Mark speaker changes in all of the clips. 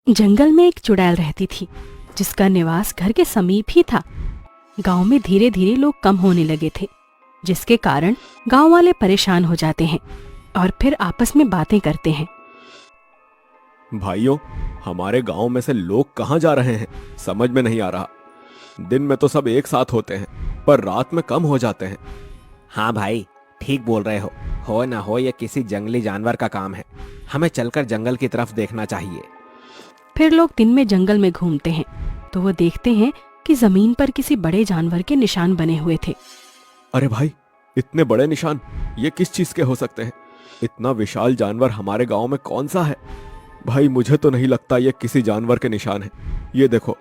Speaker 1: जंगल में एक चुड़ैल रहती थी जिसका निवास घर के समीप ही था। गांव में धीरे धीरे लोग कम होने लगे थे, जिसके कारण गांव वाले परेशान हो जाते हैं और फिर आपस में बातें करते हैं।
Speaker 2: भाइयों, हमारे गांव में से लोग कहाँ जा रहे हैं समझ में नहीं आ रहा। दिन में तो सब एक साथ होते हैं पर रात में कम हो जाते हैं।
Speaker 3: हाँ भाई, ठीक बोल रहे हो ना हो ये किसी जंगली जानवर का काम है। हमें चलकर जंगल की तरफ देखना चाहिए।
Speaker 1: फिर लोग दिन में जंगल में घूमते हैं तो वो देखते हैं कि जमीन पर किसी बड़े जानवर के निशान बने हुए थे।
Speaker 2: अरे भाई, इतने बड़े निशान ये किस चीज के हो सकते हैं? इतना विशाल जानवर हमारे गांव में कौन सा है? भाई मुझे तो नहीं लगता ये किसी जानवर के निशान है। ये देखो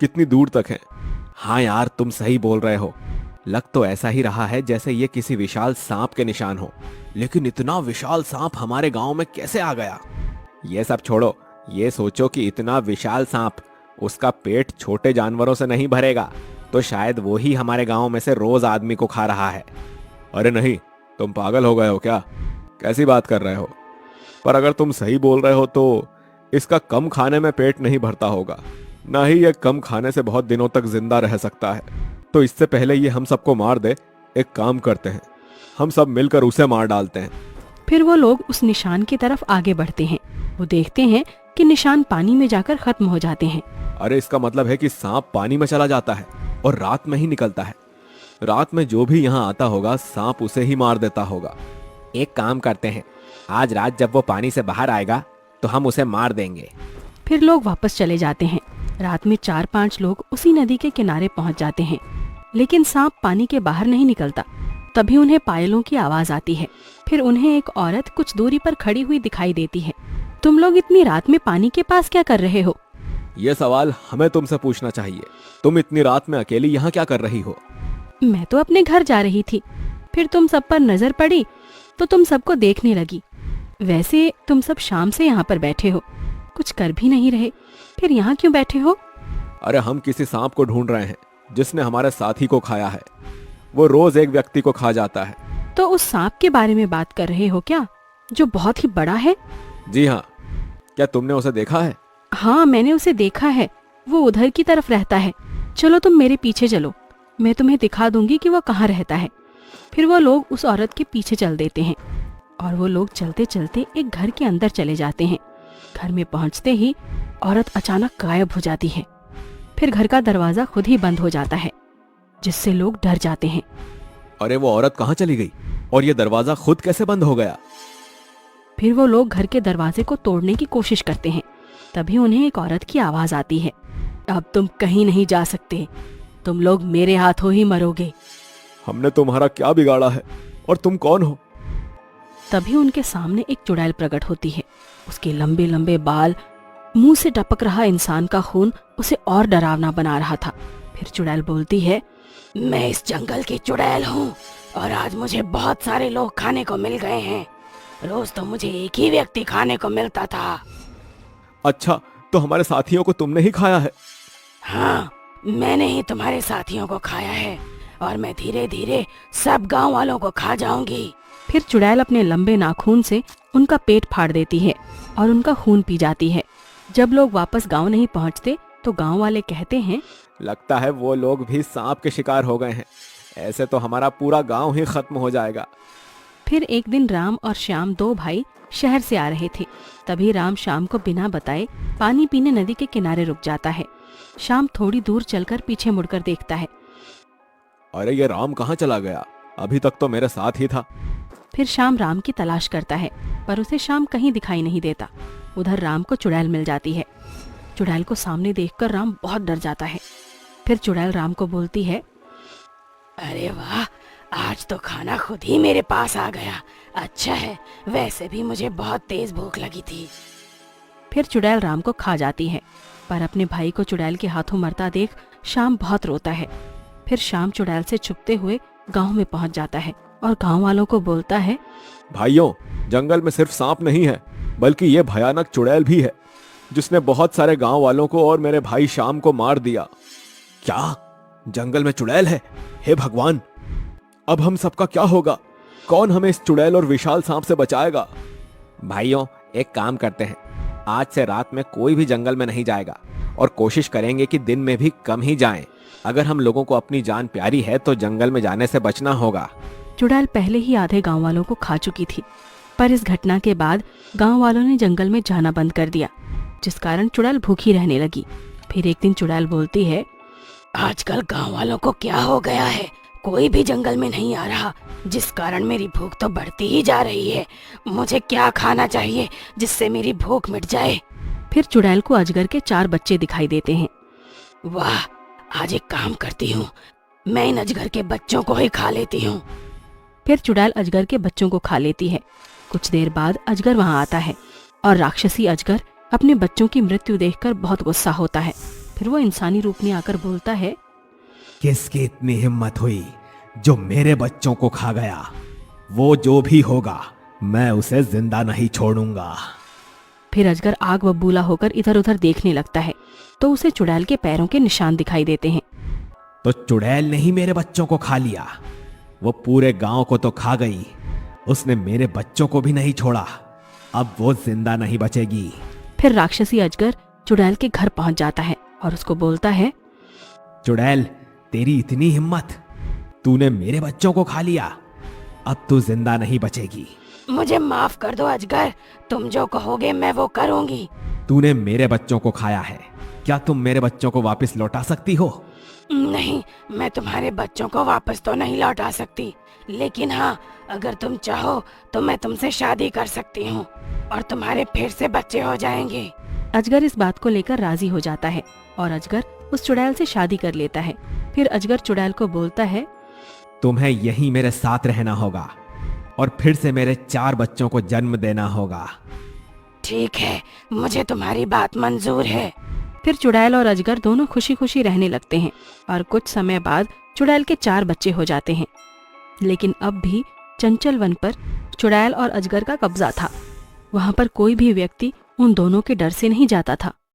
Speaker 2: कितनी दूर तक है।
Speaker 3: हाँ यार, तुम सही बोल रहे हो। लग तो ऐसा ही रहा है जैसे ये किसी विशाल सांप के निशान हो। लेकिन इतना विशाल सांप हमारे गांव में कैसे आ गया? ये सब छोड़ो, ये सोचो कि इतना विशाल सांप, उसका पेट छोटे जानवरों से नहीं भरेगा तो शायद वो ही हमारे गांव में से रोज आदमी को खा रहा है।
Speaker 2: अरे नहीं, तुम पागल हो गए हो क्या? कैसी बात कर रहे हो? पर अगर तुम सही बोल रहे हो तो इसका कम खाने में पेट नहीं भरता होगा, ना ही ये कम खाने से बहुत दिनों तक जिंदा रह सकता है। तो इससे पहले ये हम सबको मार दे, एक काम करते हैं, हम सब मिलकर उसे मार डालते हैं।
Speaker 1: फिर वो लोग उस निशान की तरफ आगे बढ़ते हैं। वो देखते हैं कि निशान पानी में जाकर खत्म हो जाते हैं।
Speaker 2: अरे इसका मतलब है कि सांप पानी में चला जाता है और रात में ही निकलता है। रात में जो भी यहाँ आता होगा सांप उसे ही मार देता होगा।
Speaker 3: एक काम करते हैं, आज रात जब वो पानी से बाहर आएगा तो हम उसे मार देंगे।
Speaker 1: फिर लोग वापस चले जाते हैं। रात में 4-5 लोग उसी नदी के किनारे पहुंच जाते हैं, लेकिन सांप पानी के बाहर नहीं निकलता। तभी उन्हें पायलों की आवाज आती है। फिर उन्हें एक औरत कुछ दूरी पर खड़ी हुई दिखाई देती है। तुम लोग इतनी रात में पानी के पास क्या कर रहे हो?
Speaker 2: ये सवाल हमें तुमसे पूछना चाहिए। तुम इतनी रात में अकेली यहाँ क्या कर रही हो?
Speaker 1: मैं तो अपने घर जा रही थी, फिर तुम सब पर नजर पड़ी तो तुम सबको देखने लगी। वैसे तुम सब शाम से यहाँ पर बैठे हो, कुछ कर भी नहीं रहे, फिर यहाँ क्यों बैठे हो?
Speaker 2: अरे हम किसी सांप को ढूंढ रहे हैं जिसने हमारे साथी को खाया है। वो रोज एक व्यक्ति को खा जाता है।
Speaker 1: तो उस सांप के बारे में बात कर रहे हो क्या, जो बहुत ही बड़ा है?
Speaker 2: जी हाँ, क्या तुमने उसे देखा है?
Speaker 1: हाँ, मैंने उसे देखा है। वो उधर की तरफ रहता है। चलो तुम मेरे पीछे चलो, मैं तुम्हें दिखा दूंगी कि वो कहाँ रहता है। फिर वो लोग उस औरत के पीछे चल देते हैं और वो लोग चलते चलते एक घर के अंदर चले जाते हैं। घर में पहुंचते ही औरत अचानक गायब हो जाती है। फिर घर का दरवाजा खुद ही बंद हो जाता है, जिससे लोग डर जाते हैं।
Speaker 2: अरे वो औरत कहाँ चली गई और ये दरवाजा खुद कैसे बंद हो गया?
Speaker 1: फिर वो लोग घर के दरवाजे को तोड़ने की कोशिश करते हैं। तभी उन्हें एक औरत की आवाज आती है, अब तुम कहीं नहीं जा सकते, तुम लोग मेरे हाथों ही मरोगे।
Speaker 2: हमने तुम्हारा क्या बिगाड़ा है और तुम कौन हो?
Speaker 1: तभी उनके सामने एक चुड़ैल प्रकट होती है। उसके लंबे लंबे बाल, मुंह से टपक रहा इंसान का खून उसे और डरावना बना रहा था। फिर चुड़ैल बोलती है, मैं इस जंगल की चुड़ैल हूँ और आज मुझे बहुत सारे लोग खाने को मिल गए हैं। रोज तो मुझे एक ही व्यक्ति खाने को मिलता था।
Speaker 2: अच्छा, तो हमारे साथियों को तुमने ही खाया है?
Speaker 1: हाँ, मैंने ही तुम्हारे साथियों को खाया है और मैं धीरे धीरे सब गांव वालों को खा जाऊंगी। फिर चुड़ैल अपने लंबे नाखून से उनका पेट फाड़ देती है और उनका खून पी जाती है। जब लोग वापस गांव नहीं पहुंचते तो गांव वाले कहते हैं,
Speaker 2: लगता है वो लोग भी सांप के शिकार हो गए हैं। ऐसे तो हमारा पूरा गांव ही खत्म हो जाएगा।
Speaker 1: फिर एक दिन राम और श्याम 2 भाई शहर से आ रहे थे। तभी राम श्याम को बिना बताए पानी पीने नदी के किनारे रुक जाता है। श्याम थोड़ी दूर चलकर पीछे मुड़कर देखता है।
Speaker 2: अरे ये राम कहाँ चला गया? अभी तक तो मेरे साथ ही था।
Speaker 1: फिर श्याम राम की तलाश करता है पर उसे श्याम कहीं दिखाई नहीं देता। उधर राम को चुड़ैल मिल जाती है। चुड़ैल को सामने देखकर राम बहुत डर जाता है। फिर चुड़ैल राम को बोलती है, अरे वाह, आज तो खाना खुद ही मेरे पास आ गया। अच्छा है, वैसे भी मुझे बहुत तेज भूख लगी थी। फिर चुड़ैल राम को खा जाती है, पर अपने भाई को चुड़ैल के हाथों मरता देख श्याम बहुत रोता है। फिर श्याम चुड़ैल से छुपते हुए गांव में पहुंच जाता है और गांव वालों को बोलता है,
Speaker 2: भाइयों, जंगल में सिर्फ सांप नहीं है बल्कि ये भयानक चुड़ैल भी है जिसने बहुत सारे गांव वालों को और मेरे भाई श्याम को मार दिया। क्या जंगल में चुड़ैल है? हे भगवान, अब हम सबका क्या होगा? कौन हमें इस चुड़ैल और विशाल सांप से बचाएगा?
Speaker 3: भाइयों, एक काम करते हैं, आज से रात में कोई भी जंगल में नहीं जाएगा और कोशिश करेंगे कि दिन में भी कम ही जाएं। अगर हम लोगों को अपनी जान प्यारी है तो जंगल में जाने से बचना होगा।
Speaker 1: चुड़ैल पहले ही आधे गांव वालों को खा चुकी थी, पर इस घटना के बाद गांव वालों ने जंगल में जाना बंद कर दिया, जिस कारण चुड़ैल भूखी रहने लगी। फिर एक दिन चुड़ैल बोलती है, आजकल गांव वालों को क्या हो गया है, कोई भी जंगल में नहीं आ रहा, जिस कारण मेरी भूख तो बढ़ती ही जा रही है। मुझे क्या खाना चाहिए जिससे मेरी भूख मिट जाए। फिर चुड़ैल को अजगर के 4 बच्चे दिखाई देते हैं। वाह, आज एक काम करती हूँ, मैं इन अजगर के बच्चों को ही खा लेती हूँ। फिर चुड़ैल अजगर के बच्चों को खा लेती है। कुछ देर बाद अजगर वहाँ आता है और राक्षसी अजगर अपने बच्चों की मृत्यु देखकर बहुत गुस्सा होता है। फिर वो इंसानी रूप में आकर बोलता है,
Speaker 3: किसकी इतनी हिम्मत हुई जो मेरे बच्चों को खा गया? वो जो भी होगा मैं उसे जिंदा नहीं छोड़ूंगा।
Speaker 1: फिर अजगर आग बबूला होकर इधर उधर देखने लगता है तो उसे चुड़ैल के पैरों के निशान दिखाई देते हैं।
Speaker 3: तो चुड़ैल ने ही मेरे बच्चों को खा लिया, वो पूरे गांव को तो खा गई, उसने मेरे बच्चों को भी नहीं छोड़ा, अब वो जिंदा नहीं बचेगी।
Speaker 1: फिर राक्षसी अजगर चुड़ैल के घर पहुंच जाता है और उसको बोलता है,
Speaker 3: चुड़ैल, तेरी इतनी हिम्मत, तूने मेरे बच्चों को खा लिया, अब तू जिंदा नहीं बचेगी।
Speaker 1: मुझे माफ कर दो अजगर, तुम जो कहोगे मैं वो करूंगी।
Speaker 3: तूने मेरे बच्चों को खाया है, क्या तुम मेरे बच्चों को वापस लौटा सकती हो?
Speaker 1: नहीं, मैं तुम्हारे बच्चों को वापस तो नहीं लौटा सकती, लेकिन हाँ, अगर तुम चाहो तो मैं तुमसे शादी कर सकती हूँ और तुम्हारे फिर से बच्चे हो जाएंगे। अजगर इस बात को लेकर राजी हो जाता है और अजगर उस चुड़ैल से शादी कर लेता है। फिर अजगर चुड़ैल को बोलता है,
Speaker 3: तुम्हें यहीं मेरे साथ रहना होगा और फिर से मेरे 4 बच्चों को जन्म देना होगा।
Speaker 1: ठीक है, मुझे तुम्हारी बात मंजूर है। फिर चुड़ैल और अजगर दोनों खुशी खुशी रहने लगते हैं और कुछ समय बाद चुड़ैल के 4 बच्चे हो जाते हैं। लेकिन अब भी चंचल वन पर चुड़ैल और अजगर का कब्जा था। वहाँ पर कोई भी व्यक्ति उन दोनों के डर से नहीं जाता था।